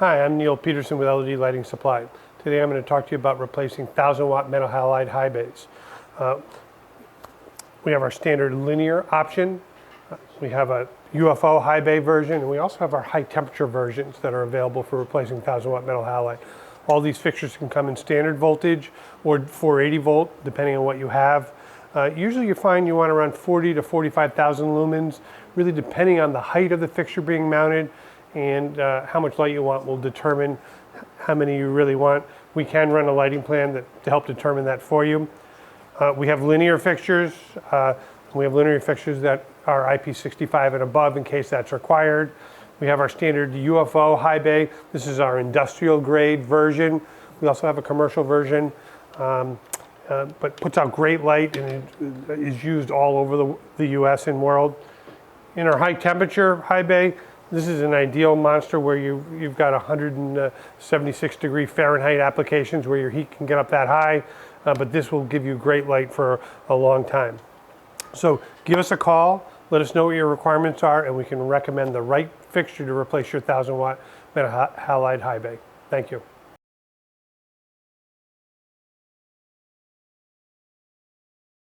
Hi, I'm Neil Peterson with LED Lighting Supply. Today I'm going to talk to you about replacing 1000-watt metal halide high bays. We have our standard linear option. We have a UFO high bay version, and we also have our high temperature versions that are available for replacing 1000-watt metal halide. All these fixtures can come in standard voltage or 480 volt, depending on what you have. Usually you find you want around 40 to 45,000 lumens, really depending on the height of the fixture being mounted and how much light you want will determine how many you really want. We can run a lighting plan to help determine that for you. We have linear fixtures. We have linear fixtures that are IP65 and above in case that's required. We have our standard UFO high bay. This is our industrial grade version. We also have a commercial version, but puts out great light and is used all over the US and world. In our high temperature high bay, this is an ideal monster where you've got 176 degree Fahrenheit applications where your heat can get up that high, but this will give you great light for a long time. So give us a call, let us know what your requirements are, and we can recommend the right fixture to replace your 1000-watt metal halide high bay. Thank you.